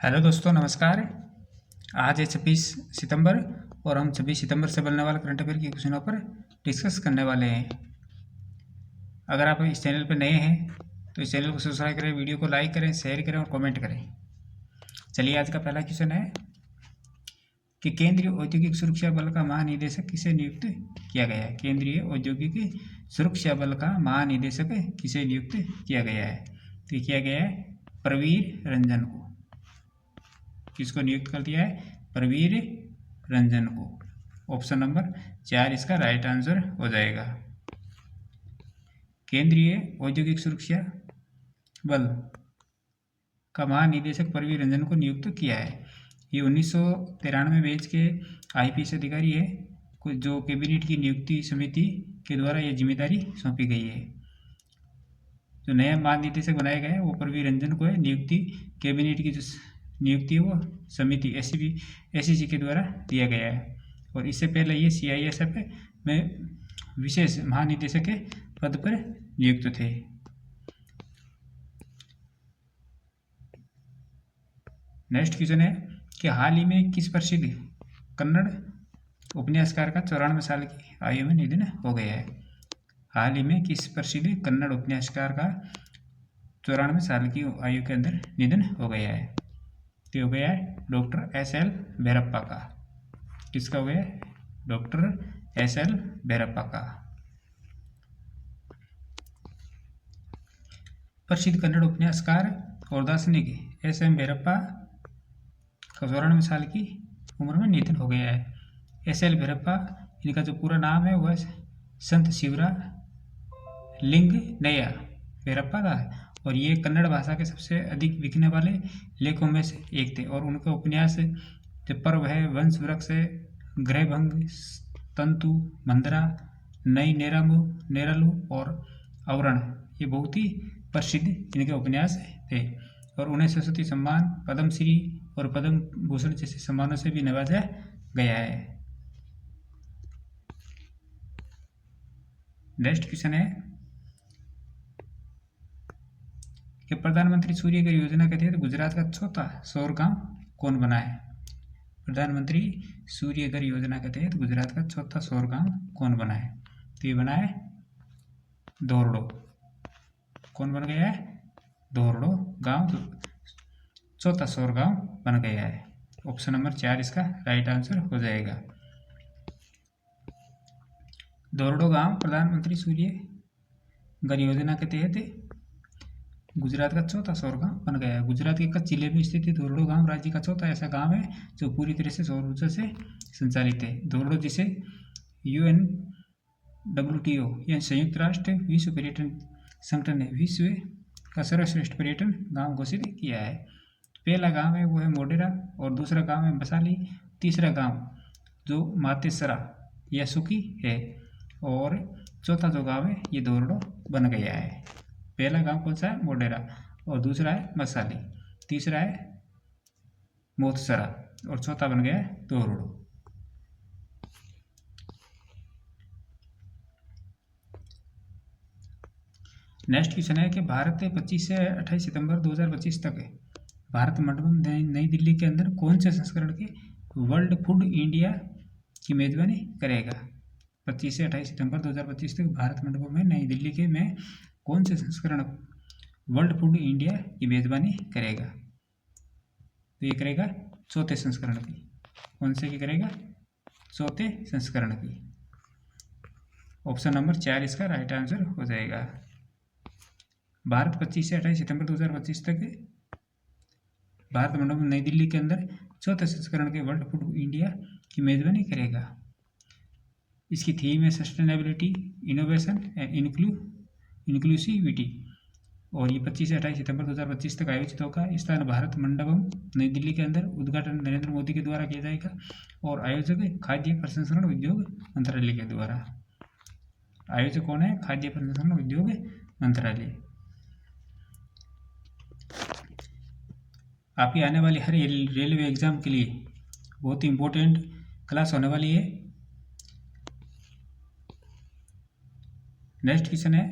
Hello दोस्तों, नमस्कार। आज है 26 सितंबर और हम 26 सितंबर से बनने वाले करंट अफेयर के क्वेश्चनों पर डिस्कस करने वाले हैं। अगर आप इस चैनल पर नए हैं तो इस चैनल को सब्सक्राइब करें, वीडियो को लाइक करें, शेयर करें और कमेंट करें। चलिए, आज का पहला क्वेश्चन है कि केंद्रीय औद्योगिक सुरक्षा बल का महानिदेशक किसे नियुक्त किया गया है। केंद्रीय औद्योगिक सुरक्षा बल का महानिदेशक किसे नियुक्त किया गया है? तो किया गया है प्रवीर रंजन को। किसको नियुक्त कर दिया है? प्रवीर रंजन को। ऑप्शन नंबर 4 इसका राइट आंसर हो जाएगा। केंद्रीय औद्योगिक सुरक्षा बल का महानिदेशक प्रवीर रंजन को नियुक्त किया है। ये 1993 बैच के आईपीएस अधिकारी है जो कैबिनेट की नियुक्ति समिति के द्वारा यह जिम्मेदारी सौंपी गई है। जो नया महानिदेशक बनाया गया है वो प्रवीर रंजन को है। नियुक्ति कैबिनेट की जो नियुक्ति है वो समिति एसईसी के द्वारा दिया गया है। और इससे पहले ये सीआईएसएफ में विशेष महानिदेशक के पद पर नियुक्त थे। नेक्स्ट क्वेश्चन है कि हाल ही में किस प्रसिद्ध कन्नड़ उपन्यासकार का 94 साल की आयु में निधन हो गया है? हाल ही में किस प्रसिद्ध कन्नड़ उपन्यासकार का 94 साल की आयु के अंदर निधन हो गया है? तो हो गया है डॉक्टर एस.एल. भैरप्पा का। किसका हो गया? Doctor SL. भैरप्पा का। प्रसिद्ध कन्नड़ उपन्यासकार और दार्शनिक एस.एम. भैरप्पा का 94 साल की उम्र में निधन हो गया है। एस.एल. भैरप्पा, इनका जो पूरा नाम है वह संत शिवरा लिंग नया भैरप्पा का है और ये कन्नड़ भाषा के सबसे अधिक बिकने वाले लेखों में से एक थे। और उनका उपन्यास जो पर्व है, वंश वृक्ष, ग्रहभंग, तंतु, मंदरा, नई नेरलू और आवरण, ये बहुत ही प्रसिद्ध इनके उपन्यास थे। और उन्हें सरस्वती सम्मान, पद्मश्री और पद्म भूषण जैसे सम्मानों से भी नवाजा गया है। नेक्स्ट क्वेश्चन है कि प्रधानमंत्री सूर्य घर योजना के तहत गुजरात का चौथा सौर गांव कौन बना है? प्रधानमंत्री सूर्य घर योजना के तहत गुजरात का चौथा सौर गांव कौन बना है? तो ये बना है धोरडो। कौन बन गया है? धोरडो गांव चौथा सौर गांव बन गया है। ऑप्शन नंबर 4 इसका राइट आंसर हो जाएगा। धोरडो गांव प्रधानमंत्री सूर्य घर योजना के तहत गुजरात का चौथा सौर गांव बन गया है। गुजरात के कच्छ जिले में स्थित धोरडो गांव राज्य का चौथा ऐसा गांव है जो पूरी तरह से सौर ऊर्जा से संचालित है। धोरडो जिसे UNWTO या संयुक्त राष्ट्र विश्व पर्यटन संगठन ने विश्व का सर्वश्रेष्ठ पर्यटन गांव घोषित किया है। पहला गांव है वो है मोडेरा और दूसरा गांव है मसाली, तीसरा गांव जो मातेसरा या सुकी है और चौथा जो गांव है ये धोरडो बन गया है। पहला गांव कौन सा है? मोडेरा और दूसरा है मसाली, तीसरा है मोतसरा और चौथा बन गया है धोरडो। नेक्स्ट क्वेश्चन है कि भारत 25 से 28 सितंबर 2025 तक भारत मंडपम नई दिल्ली के अंदर कौन से संस्करण के वर्ल्ड फूड इंडिया की मेजबानी करेगा? 25 से 28 सितंबर 2025 तक भारत मंडपम में नई दिल्ली के में कौन से संस्करण वर्ल्ड फूड इंडिया की मेजबानी करेगा? तो ये करेगा चौथे संस्करण की। कौन से की करेगा? चौथे संस्करण की। ऑप्शन नंबर 4 इसका राइट आंसर हो जाएगा। भारत 25 से 28 सितंबर 2025 तक भारत मंडपम नई दिल्ली के अंदर चौथे संस्करण के वर्ल्ड फूड इंडिया की मेजबानी करेगा। इसकी थीम है सस्टेनेबिलिटी, इनोवेशन एंड इंक्लूसिविटी और ये 25 से 28 सितंबर 2025 तक आयोजित होगा। स्थान भारत मंडपम नई दिल्ली के अंदर। उद्घाटन नरेंद्र मोदी के द्वारा किया जाएगा और आयोजक खाद्य प्रसंस्करण उद्योग मंत्रालय के द्वारा। आयोजक कौन है? खाद्य प्रसंस्करण उद्योग मंत्रालय। आपकी आने वाली हर रेलवे एग्जाम के लिए बहुत ही इंपॉर्टेंट क्लास होने वाली है। नेक्स्ट क्वेश्चन है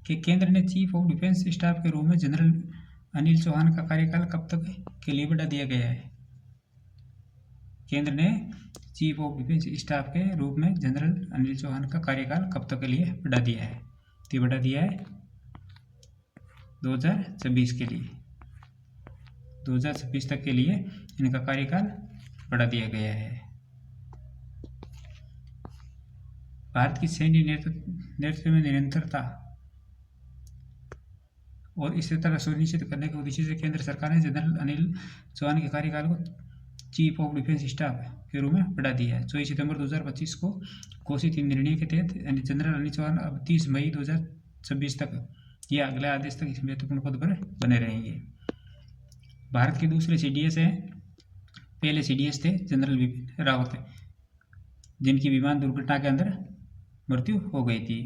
कि केंद्र ने चीफ ऑफ डिफेंस स्टाफ के रूप में जनरल अनिल चौहान का कार्यकाल कब तक के लिए बढ़ा दिया गया है? केंद्र ने चीफ ऑफ डिफेंस स्टाफ के रूप में जनरल अनिल चौहान का कार्यकाल कब तक के लिए बढ़ा दिया है? तो बढ़ा दिया है 2026 के लिए, 2026 तक के लिए इनका कार्यकाल बढ़ा दिया गया है। भारत की सैन्य नेतृत्व में निरंतरता और स्थिरता सुनिश्चित करने के उद्देश्य से केंद्र सरकार ने जनरल अनिल चौहान के कार्यकाल को चीफ ऑफ डिफेंस स्टाफ के रूप में बढ़ा दिया है। 24 सितंबर 2025 को घोषित निर्णय के तहत जनरल अनिल चौहान अब 30 मई 2026 तक या अगले आदेश तक इस महत्वपूर्ण पद पर बने रहेंगे। भारत के दूसरे CDS हैं, पहले CDS थे जनरल बिपिन रावत, जिनकी विमान दुर्घटना के अंदर मृत्यु हो गई थी।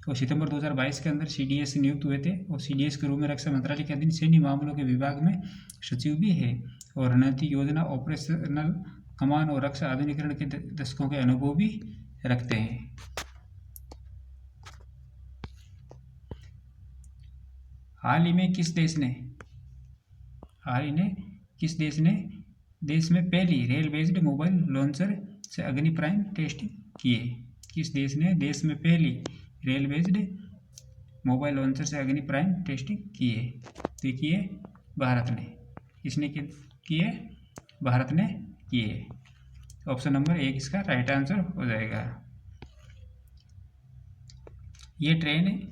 और सितंबर 2022 के अंदर CDS नियुक्त हुए थे और CDS के रूप में रक्षा मंत्रालय के अधीन सैन्य मामलों के विभाग में सचिव भी है और रणनीति योजना, ऑपरेशनल कमान और रक्षा आधुनिकीकरण के दशकों के अनुभव भी रखते हैं। हाल ही में किस देश ने देश में पहली रेल बेस्ड मोबाइल लॉन्चर से अग्नि प्राइम टेस्ट किए? किस देश ने देश में पहली रेल बेस्ड मोबाइल लॉन्चर से अग्नि प्राइम टेस्टिंग किए? तो किए भारत ने। किसने किए? भारत ने किए। ऑप्शन नंबर 1 इसका राइट आंसर हो जाएगा। ये ट्रेन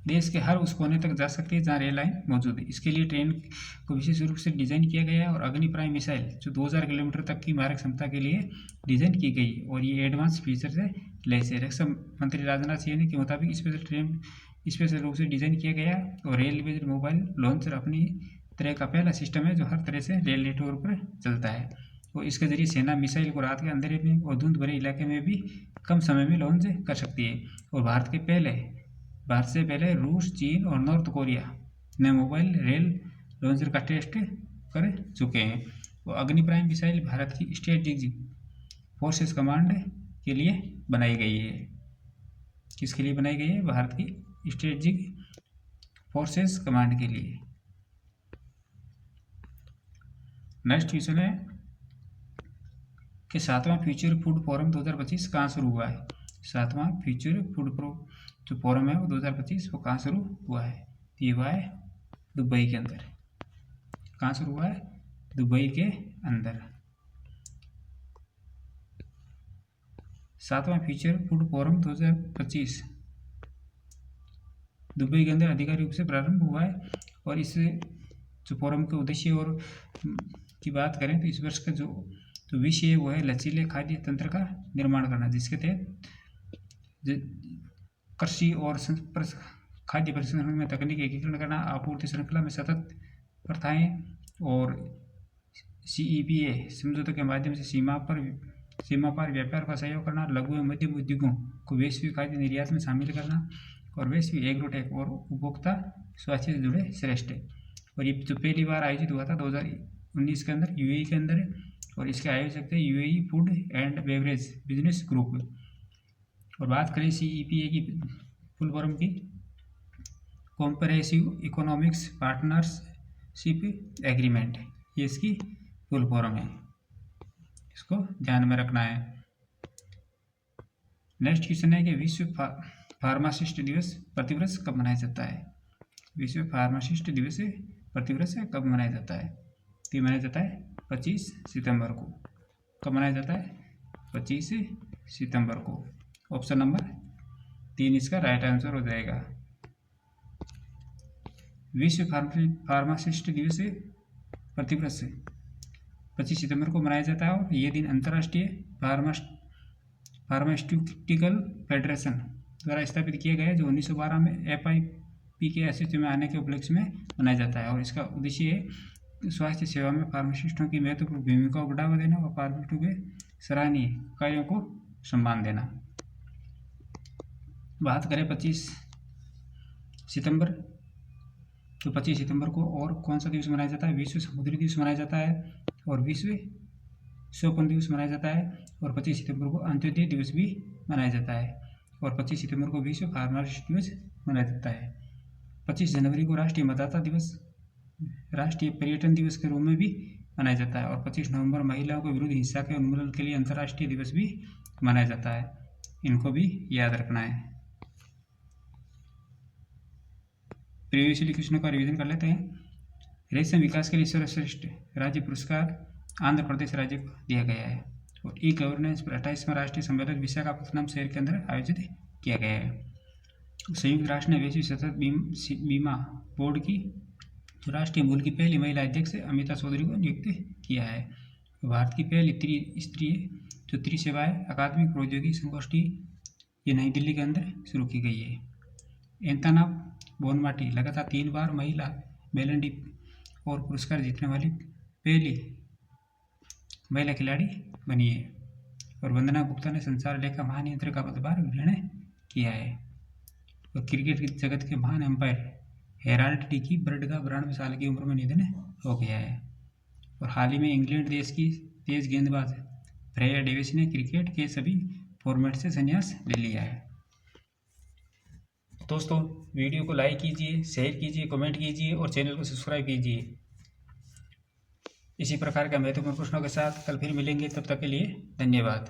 देश के हर उस कोने तक जा सकती है जहाँ रेल लाइन मौजूद है। इसके लिए ट्रेन को विशेष रूप से डिजाइन किया गया है और अग्नि प्राइम मिसाइल जो 2000 किलोमीटर तक की मारक क्षमता के लिए डिजाइन की गई और ये एडवांस फीचर से लैस है। रक्षा मंत्री राजनाथ सिंह के मुताबिक स्पेशल रूप से डिजाइन किया गया और रेल बेस्ड मोबाइल लॉन्चर अपनी तरह का पहला सिस्टम है जो हर तरह से रेल नेटवर्क पर चलता है और इसके जरिए सेना मिसाइल को रात के अंधेरे में और धुंध भरे इलाके में भी कम समय में लॉन्च कर सकती है। और भारत से पहले रूस, चीन और नॉर्थ कोरिया ने मोबाइल रेल लॉन्चर का टेस्ट कर चुके हैं। वो अग्नि प्राइम मिसाइल भारत की स्ट्रेटेजिक फोर्सेस कमांड के लिए बनाई गई है। किसके लिए बनाई गई है? भारत की स्ट्रेटेजिक फोर्सेस कमांड के लिए। नेक्स्ट क्वेश्चन है कि 7वां फ्यूचर फूड फोरम 2025 कहाँ शुरू हुआ है? 7वां फ्यूचर फूड जो फोरम है वो 2025 वो कहाँ शुरू हुआ है? ये हुआ है दुबई के अंदर। कहाँ शुरू हुआ है? दुबई के अंदर। 7वां फ्यूचर फूड फोरम 2025 दुबई के अंदर आधिकारिक रूप से प्रारंभ हुआ है और इस जो फोरम के उद्देश्य और की बात करें तो इस वर्ष का जो विषय है वो है लचीले खाद्य तंत्र का निर्माण करना, जिसके तहत कृषि और खाद्य प्रसंस्करण में तकनीकी एकीकरण करना, आपूर्ति श्रृंखला में सतत प्रथाएं और CEPA समझौतों के माध्यम से सीमा पार व्यापार का सहयोग करना, लघु एवं मध्यम उद्योगों को वैश्विक खाद्य निर्यात में शामिल करना और वैश्विक एग्रोटेक और उपभोक्ता स्वास्थ्य से जुड़े श्रेष्ठ। और ये जो पहली बार आयोजित हुआ था 2019 के अंदर UAE के अंदर और इसके आयोजक थे UAE food and beverage business group. और बात करें CEPA की फुल फॉर्म की, कॉम्प्रहेंसिव इकोनॉमिक्स पार्टनरशिप एग्रीमेंट, ये इसकी फुल फॉर्म है, इसको ध्यान में रखना है। नेक्स्ट क्वेश्चन है कि विश्व फार्मासिस्ट दिवस प्रतिवर्ष कब मनाया जाता है? विश्व फार्मासिस्ट दिवस प्रतिवर्ष कब मनाया जाता है? तो ये मनाया जाता है 25 सितंबर को। कब मनाया जाता है? 25 सितंबर को। ऑप्शन नंबर 3 इसका राइट आंसर हो जाएगा। विश्व फार्मासिस्ट दिवस प्रतिवर्ष 25 सितंबर को मनाया जाता है और ये दिन अंतर्राष्ट्रीय फार्मास्यूटिकल फेडरेशन द्वारा स्थापित किया गया है जो 1912 में FIP के अस्तित्व में आने के उपलक्ष्य में मनाया जाता है। और इसका उद्देश्य है स्वास्थ्य सेवा में फार्मासिस्टों की महत्वपूर्ण भूमिका को बढ़ावा देना और फार्मासिस्टों के सराहनीय कार्यों को सम्मान देना। बात करें 25 सितंबर, तो 25 सितंबर को और कौन सा दिवस मनाया जाता है? विश्व समुद्री दिवस मनाया जाता है और विश्व शोपन दिवस मनाया जाता है और 25 सितंबर को अंत्योदय दिवस भी मनाया जाता है और 25 सितंबर को विश्व फार्मासिस्ट दिवस मनाया जाता है। 25 जनवरी को राष्ट्रीय मतदाता दिवस राष्ट्रीय पर्यटन दिवस के रूप में भी मनाया जाता है। और 25 नवंबर महिलाओं के विरुद्ध हिंसा के उन्मूलन के लिए अंतर्राष्ट्रीय दिवस भी मनाया जाता है। इनको भी याद रखना है। प्रीवियसली क्वेश्चनों का रिवीजन कर लेते हैं। रेशम विकास के लिए सर्वश्रेष्ठ राज्य पुरस्कार आंध्र प्रदेश राज्य को दिया गया है। और ई गवर्नेंस पर 28वां राष्ट्रीय सम्मेलन विशाखापत्तनम शहर के अंदर आयोजित किया गया है। संयुक्त राष्ट्र ने वैश्विक सतत बीमा बोर्ड की जो राष्ट्रीय मूल की पहली महिला अध्यक्ष अमिता चौधरी को नियुक्त किया है। भारत की पहली स्तरीय जो त्रिसेवाएं अकादमिक प्रौद्योगिकी संगोष्ठी ये नई दिल्ली के अंदर शुरू की गई है। एंथोना बोनमाटी लगातार 3 बार महिला बैलन डी और पुरस्कार जीतने वाली पहली महिला खिलाड़ी बनी है। और वंदना गुप्ता ने संचार लेखा महानियंत्रक का पदभार ग्रहण किया है। और क्रिकेट की जगत के महान अंपायर हेराल्ड डी बर्ड का 92 साल की उम्र में निधन हो गया है। और हाल ही में इंग्लैंड देश की तेज गेंदबाज फ्रेया डेविस ने क्रिकेट के सभी फॉर्मेट से संन्यास ले लिया है। दोस्तों वीडियो को लाइक कीजिए, शेयर कीजिए, कमेंट कीजिए और चैनल को सब्सक्राइब कीजिए। इसी प्रकार के महत्वपूर्ण प्रश्नों के साथ कल फिर मिलेंगे। तब तक के लिए धन्यवाद।